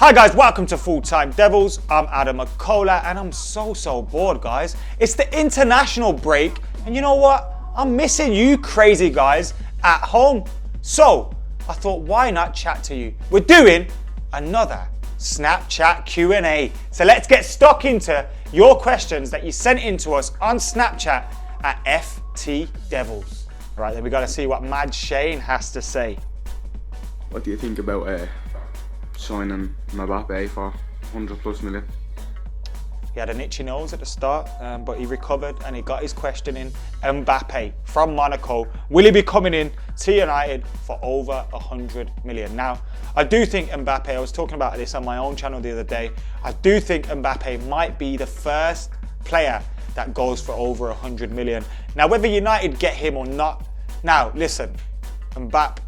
Hi guys, welcome to Full Time Devils. I'm Adam McCullough and I'm so bored, guys. It's the international break and you know what? I'm missing you crazy guys at home. So I thought, why not chat to you? We're doing another Snapchat Q&A. So let's get stuck into your questions that you sent in to us on Snapchat at FTDevils. Right, then we got to see what Mad Shane has to say. What do you think about signing Mbappe for 100+ million? He had an itchy nose at the start, but he recovered and he got his question in. Mbappe from Monaco, will he be coming in to United for over 100 million? Now, I do think Mbappe, I was talking about this on my own channel the other day, I do think Mbappe might be the first player that goes for over 100 million. Now, whether United get him or not, now listen, Mbappe,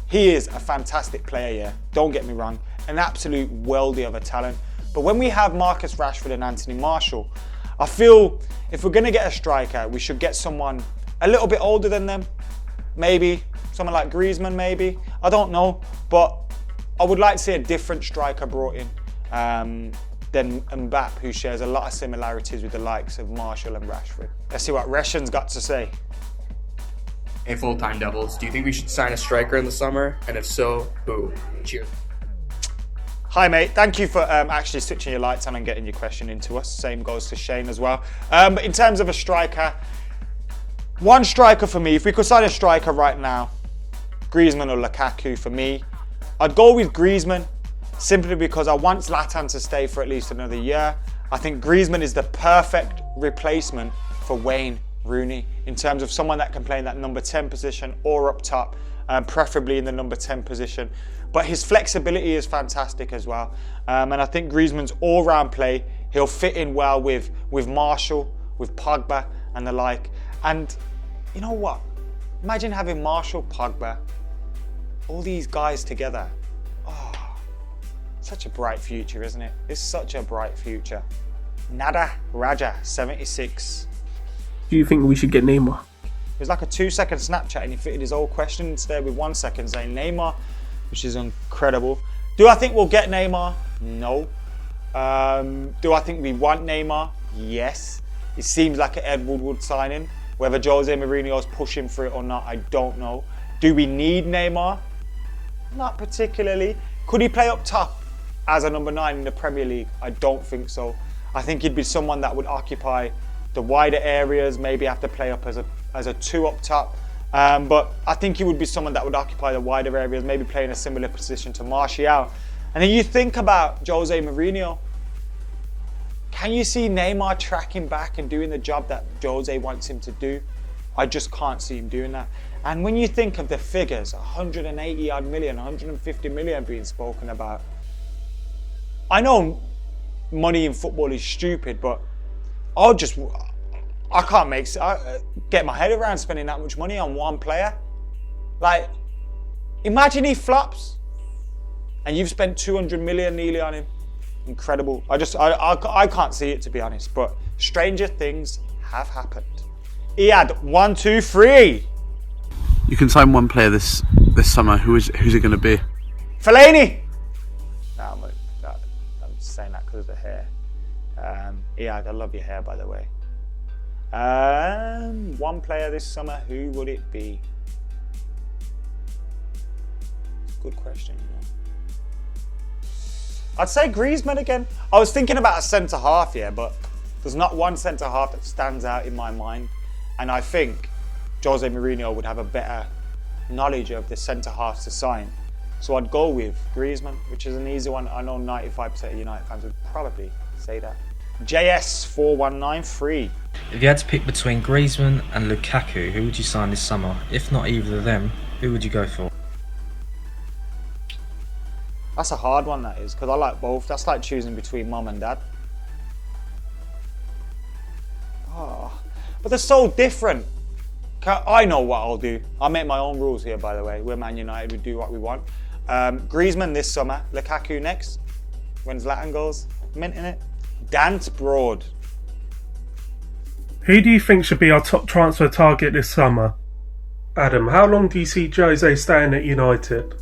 he is a fantastic player, yeah, don't get me wrong, an absolute worldie of a talent. But when we have Marcus Rashford and Anthony Martial, I feel if we're going to get a striker, we should get someone a little bit older than them. Maybe someone like Griezmann, maybe. I don't know. But I would like to see a different striker brought in than Mbappe, who shares a lot of similarities with the likes of Martial and Rashford. Let's see what Reshan's got to say. Hey, Full-Time Devils, do you think we should sign a striker in the summer? And if so, who? Cheers. Hi mate, thank you for actually switching your lights on and getting your question into us. Same goes to Shane as well. But in terms of a striker, one striker for me, if we could sign a striker right now, Griezmann or Lukaku for me, I'd go with Griezmann simply because I want Zlatan to stay for at least another year. I think Griezmann is the perfect replacement for Wayne Rooney in terms of someone that can play in that number 10 position or up top, preferably in the number 10 position. But his flexibility is fantastic as well. And I think Griezmann's all-round play, he'll fit in well with Martial, with Pogba and the like. And you know what? Imagine having Martial, Pogba, all these guys together. Oh, such a bright future, isn't it? It's such a bright future. Nada Raja, 76. Do you think we should get Neymar? It was like a 2-second Snapchat and he fitted his whole question instead with 1 second saying Neymar, which is incredible. Do I think we'll get Neymar? No. Do I think we want Neymar? Yes. It seems like an Ed Woodward signing. Whether Jose Mourinho's pushing for it or not, I don't know. Do we need Neymar? Not particularly. Could he play up top as a number 9 in the Premier League? I don't think so. I think he'd be someone that would occupy the wider areas, maybe have to play up as a 2 up top. But I think he would be someone that would occupy the wider areas, maybe play in a similar position to Martial. And then you think about Jose Mourinho. Can you see Neymar tracking back and doing the job that Jose wants him to do? I just can't see him doing that. And when you think of the figures, 180 odd million, 150 million being spoken about. I know money in football is stupid, but I can't get my head around spending that much money on one player. Like, imagine he flops and you've spent 200 million nearly on him. Incredible. I can't see it, to be honest, but stranger things have happened. He had 1, 2, 3. You can sign one player this summer. Who's it going to be? Fellaini. No, I'm just saying that because of the hair. I love your hair, by the way. One player this summer, who would it be? Good question, you know. I'd say Griezmann again. I was thinking about a centre-half, yeah, but there's not one centre-half that stands out in my mind. And I think Jose Mourinho would have a better knowledge of the centre-halves to sign. So I'd go with Griezmann, which is an easy one. I know 95% of United fans would probably say that. JS4193. If you had to pick between Griezmann and Lukaku, who would you sign this summer? If not either of them, who would you go for? That's a hard one, that is, because I like both. That's like choosing between mum and dad. Oh, but they're so different. I know what I'll do. I make my own rules here, by the way. We're Man United, we do what we want. Griezmann this summer, Lukaku next. When Zlatan goes, minting it. Dance Broad. Who do you think should be our top transfer target this summer? Adam, how long do you see Jose staying at United?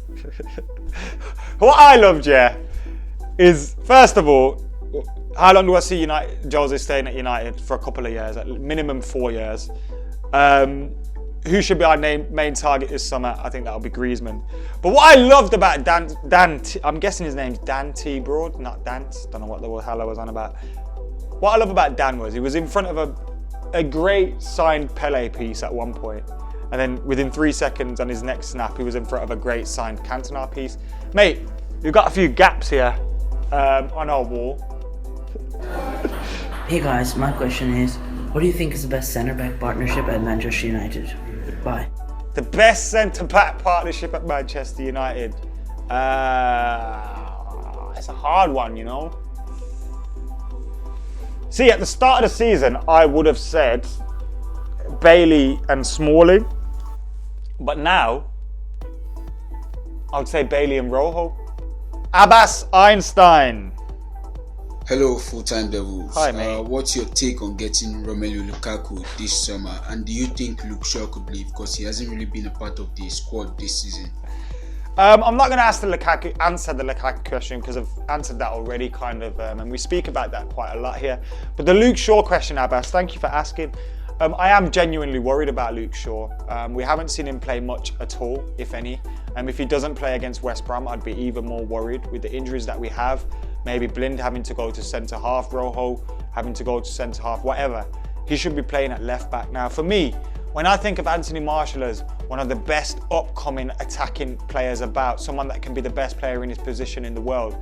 What I loved, yeah, is first of all, how long do I see Jose staying at United? For a couple of years, at minimum 4 years. Who should be our main target this summer? I think that'll be Griezmann. But what I loved about I'm guessing his name's Dan T. Broad, not Dance. Don't know what the hell I was on about. What I love about Dan was he was in front of a great signed Pele piece at one point. And then within 3 seconds on his next snap, he was in front of a great signed Cantona piece. Mate, we've got a few gaps here on our wall. Hey guys, my question is, what do you think is the best centre-back partnership at Manchester United? Bye. The best centre-back partnership at Manchester United? It's a hard one, you know. See, at the start of the season, I would have said Bailey and Smalling. But now, I would say Bailey and Rojo. Abbas Einstein. Hello, Full-Time Devils. Hi, mate. What's your take on getting Romelu Lukaku this summer? And do you think Luke Shaw could leave? Because he hasn't really been a part of the squad this season. I'm not going to answer the Lukaku question because I've answered that already, kind of, and we speak about that quite a lot here. But the Luke Shaw question, Abbas, thank you for asking. I am genuinely worried about Luke Shaw. We haven't seen him play much at all, if any. If he doesn't play against West Brom, I'd be even more worried with the injuries that we have. Maybe Blind having to go to centre-half, Rojo having to go to centre-half, whatever. He should be playing at left-back. Now, for me, when I think of Anthony Martial as one of the best upcoming attacking players about, someone that can be the best player in his position in the world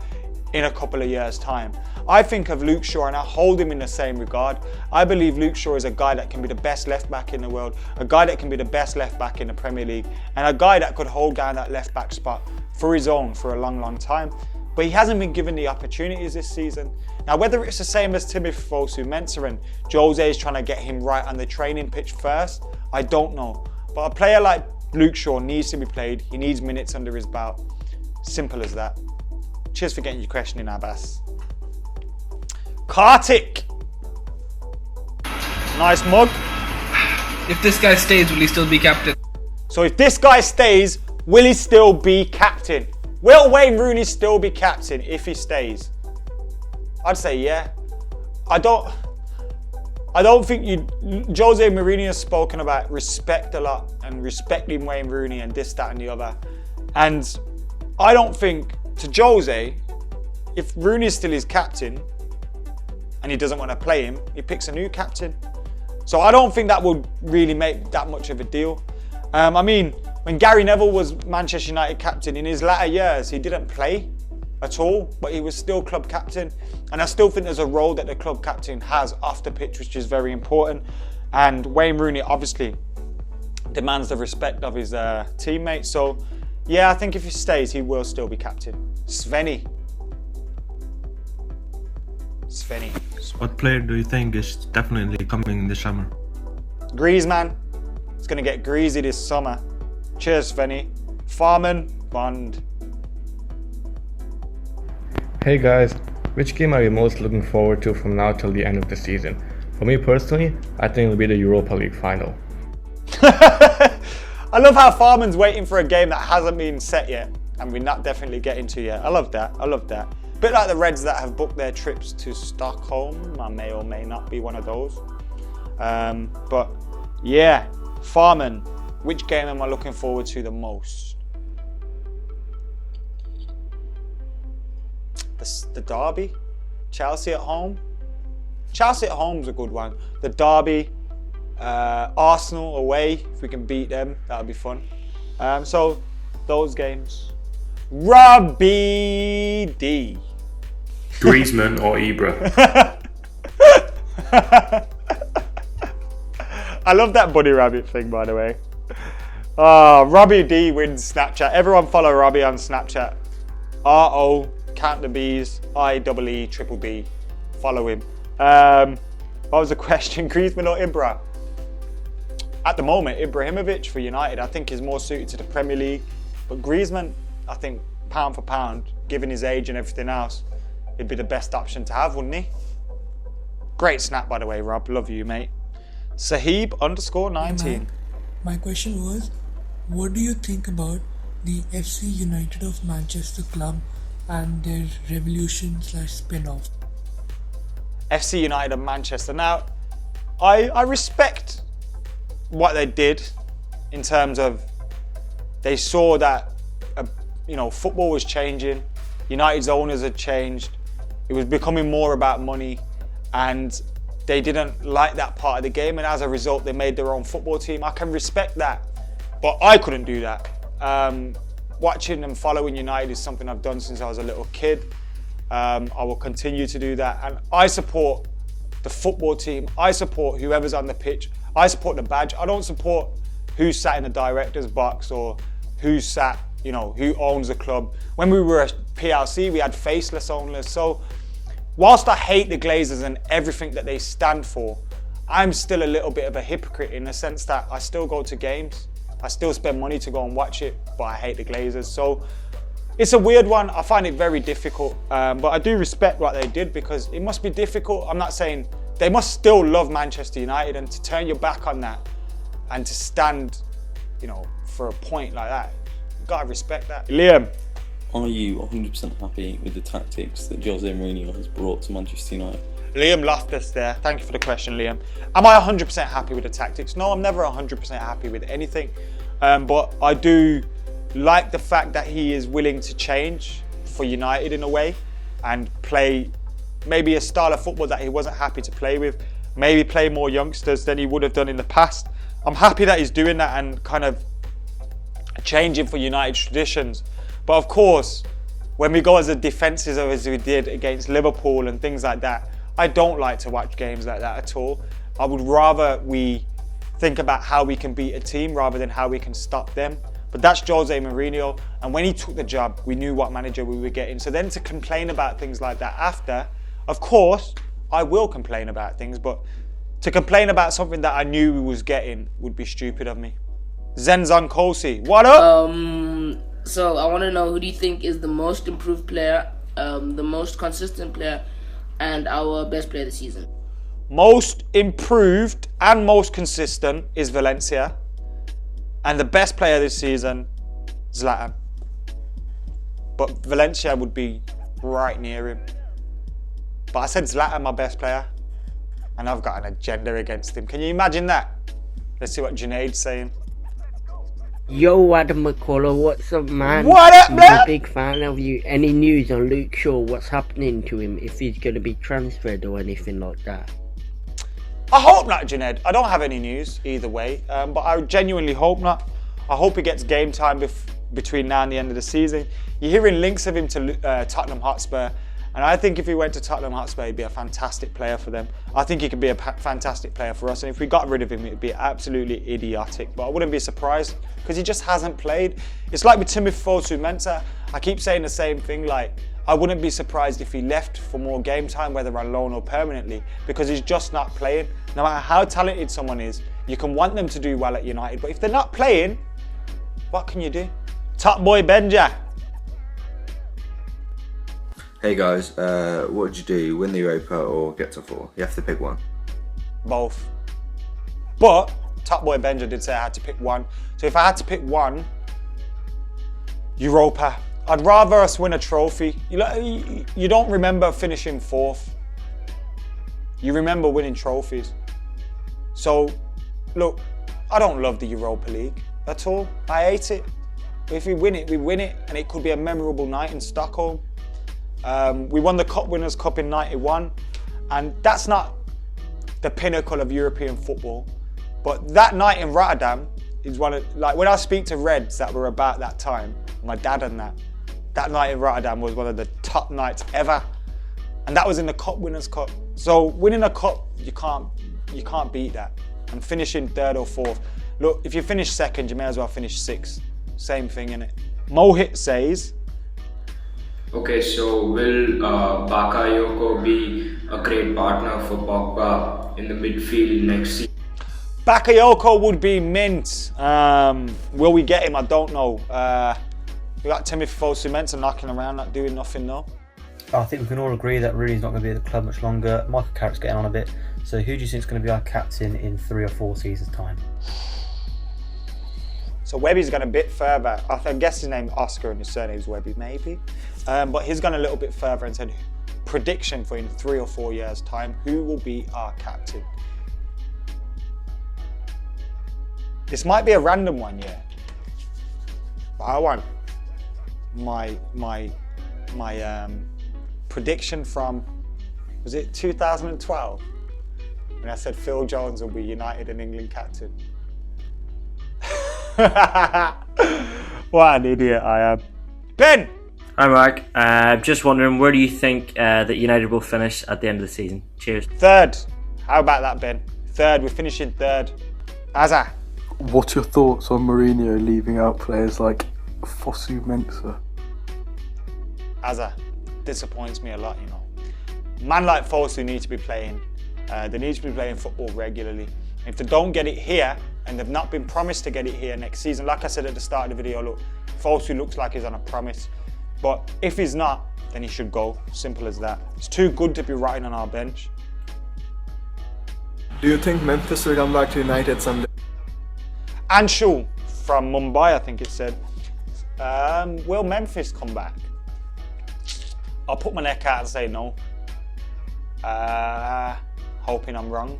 in a couple of years' time, I think of Luke Shaw and I hold him in the same regard. I believe Luke Shaw is a guy that can be the best left-back in the world, a guy that can be the best left-back in the Premier League, and a guy that could hold down that left-back spot for his own for a long, long time. But he hasn't been given the opportunities this season. Now, whether it's the same as Timothy Fosu-Mensah and Jose is trying to get him right on the training pitch first, I don't know. But a player like Luke Shaw needs to be played. He needs minutes under his belt. Simple as that. Cheers for getting your question in, Abbas. Kartik. Nice mug. If this guy stays, will he still be captain? So if this guy stays, will he still be captain? Will Wayne Rooney still be captain if he stays? I'd say yeah. I don't think Jose Mourinho has spoken about respect a lot and respecting Wayne Rooney and this, that and the other. And I don't think, to Jose, if Rooney is still his captain and he doesn't want to play him, he picks a new captain. So I don't think that would really make that much of a deal. When Gary Neville was Manchester United captain, in his latter years, he didn't play at all, but he was still club captain. And I still think there's a role that the club captain has off the pitch, which is very important. And Wayne Rooney obviously demands the respect of his teammates. So, yeah, I think if he stays, he will still be captain. Svenny. What player do you think is definitely coming this summer? Griezmann. It's going to get greasy this summer. Cheers, Svenny. Farman, Bond. Hey guys, which game are you most looking forward to from now till the end of the season? For me personally, I think it'll be the Europa League final. I love how Farman's waiting for a game that hasn't been set yet and we're not definitely getting to yet. I love that. Bit like the Reds that have booked their trips to Stockholm. I may or may not be one of those. But yeah, Farman. Which game am I looking forward to the most? The derby? Chelsea at home? Chelsea at home's a good one. The derby, Arsenal away, if we can beat them, that'll be fun. So, those games. Robbie D. Griezmann or Ibra? I love that bunny rabbit thing, by the way. Robbie D wins Snapchat. Everyone follow Robbie on Snapchat. R-O, count the B's, I-E-E, triple B. Follow him. What was the question? Griezmann or Ibra? At the moment, Ibrahimovic for United, I think is more suited to the Premier League. But Griezmann, I think, pound for pound, given his age and everything else, he'd be the best option to have, wouldn't he? Great snap, by the way, Rob. Love you, mate. Sahib _19. My question was, What do you think about the FC United of Manchester club and their revolution/spin-off? FC United of Manchester. Now, I respect what they did in terms of they saw that football was changing, United's owners had changed, it was becoming more about money, and they didn't like that part of the game, and as a result they made their own football team. I can respect that, but I couldn't do that. Watching and following United is something I've done since I was a little kid. I will continue to do that, and I support the football team, I support whoever's on the pitch, I support the badge. I don't support who sat in the director's box or who sat, who owns the club. When we were a PLC, we had faceless owners. So whilst I hate the Glazers and everything that they stand for, I'm still a little bit of a hypocrite in the sense that I still go to games, I still spend money to go and watch it, but I hate the Glazers. So it's a weird one. I find it very difficult, but I do respect what they did because it must be difficult. I'm not saying they must still love Manchester United, and to turn your back on that and to stand, for a point like that, you've got to respect that. Liam. Are you 100% happy with the tactics that Jose Mourinho has brought to Manchester United? Liam Loftus there. Thank you for the question, Liam. Am I 100% happy with the tactics? No, I'm never 100% happy with anything. But I do like the fact that he is willing to change for United in a way and play maybe a style of football that he wasn't happy to play with. Maybe play more youngsters than he would have done in the past. I'm happy that he's doing that and kind of changing for United traditions. But of course, when we go as a defensive as we did against Liverpool and things like that, I don't like to watch games like that at all. I would rather we think about how we can beat a team rather than how we can stop them. But that's Jose Mourinho, and when he took the job, we knew what manager we were getting. So then to complain about things like that after, of course, I will complain about things, but to complain about something that I knew we was getting would be stupid of me. Zenzan Kosi, what up? So I want to know, who do you think is the most improved player, the most consistent player, and our best player this season? Most improved and most consistent is Valencia. And the best player this season, Zlatan. But Valencia would be right near him. But I said Zlatan, my best player. And I've got an agenda against him. Can you imagine that? Let's see what Junaid's saying. Yo, Adam McCullough, what's up, man? What up, man? I'm a big fan of you. Any news on Luke Shaw? What's happening to him? If he's going to be transferred or anything like that? I hope not, Junaid. I don't have any news either way, but I genuinely hope not. I hope he gets game time between now and the end of the season. You're hearing links of him to Tottenham Hotspur, and I think if he went to Tottenham Hotspur, he'd be a fantastic player for them. I think he could be a fantastic player for us, and if we got rid of him, it'd be absolutely idiotic. But I wouldn't be surprised because he just hasn't played. It's like with Timothy Fosu-Mensah. I keep saying the same thing, like, I wouldn't be surprised if he left for more game time, whether on loan or permanently, because he's just not playing. No matter how talented someone is, you can want them to do well at United, but if they're not playing, what can you do? Top boy Benja. Hey guys, what would you do? Win the Europa or get to 4? You have to pick one. Both. But Top boy Benja did say I had to pick one. So if I had to pick one, Europa. I'd rather us win a trophy. You don't remember finishing 4th. You remember winning trophies. So, look, I don't love the Europa League at all. I hate it. If we win it, we win it, and it could be a memorable night in Stockholm. We won the Cup Winners' Cup in '91, and that's not the pinnacle of European football. But that night in Rotterdam is one of, like, when I speak to Reds that were about that time, my dad and that night in Rotterdam was one of the top nights ever, and that was in the Cup Winners' Cup. So winning a cup, you can't beat that. And finishing 3rd or 4th, look, if you finish 2nd, you may as well finish 6th. Same thing, innit? Mohit says, okay, so will Bakayoko be a great partner for Pogba in the midfield next season? Bakayoko would be mint. Will we get him? I don't know. We got Timothy Fosu-Mensah knocking around, not doing nothing, though. I think we can all agree that Rooney's not going to be at the club much longer. Michael Carrick's getting on a bit. So who do you think is going to be our captain in 3 or 4 seasons' time? So Webby's gone a bit further. I guess his name's Oscar and his surname's Webby, maybe. But he's gone a little bit further and said, prediction for in 3 or 4 years' time, who will be our captain? This might be a random one, yeah. But I want my prediction from, was it 2012? When I said Phil Jones will be United and England captain. What an idiot I am. Ben! Hi Mark, just wondering, where do you think that United will finish at the end of the season? Cheers. Third. How about that, Ben? Third, we're finishing third. Azza. What's your thoughts on Mourinho leaving out players like Fosu Mensah? Azza, disappoints me a lot, you know. Man like Fosu need to be playing. They need to be playing football regularly. If they don't get it here, and they've not been promised to get it here next season, like I said at the start of the video, look, Fosu looks like he's on a promise. But if he's not, then he should go. Simple as that. It's too good to be rotting on our bench. Do you think Memphis will come back to United someday? Anshul from Mumbai, I think it said. Will Memphis come back? I'll put my neck out and say no. Hoping I'm wrong.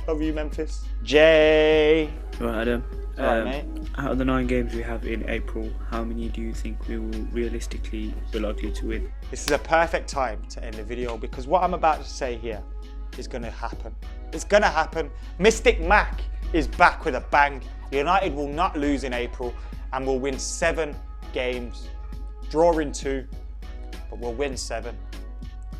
Love you, Memphis. Jay. Right, Adam. Right, mate. Out of the 9 games we have in April, how many do you think we will realistically be likely to win? This is a perfect time to end the video because what I'm about to say here is going to happen. It's going to happen. Mystic Mac is back with a bang. United will not lose in April and will win 7 games. Draw in 2, but we'll win 7.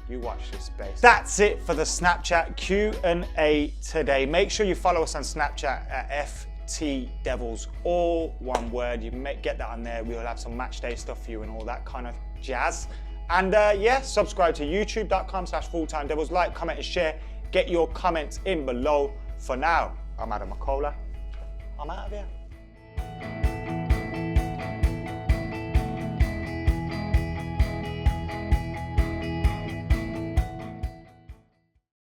You watch this space. That's it for the Snapchat Q&A today. Make sure you follow us on Snapchat at FTDevils, all one word. You may get that on there. We'll have some match day stuff for you and all that kind of jazz. And yeah, subscribe to youtube.com/FullTimeDEVILS. Like, comment and share. Get your comments in below. For now, I'm Adam McCullough. I'm out of here.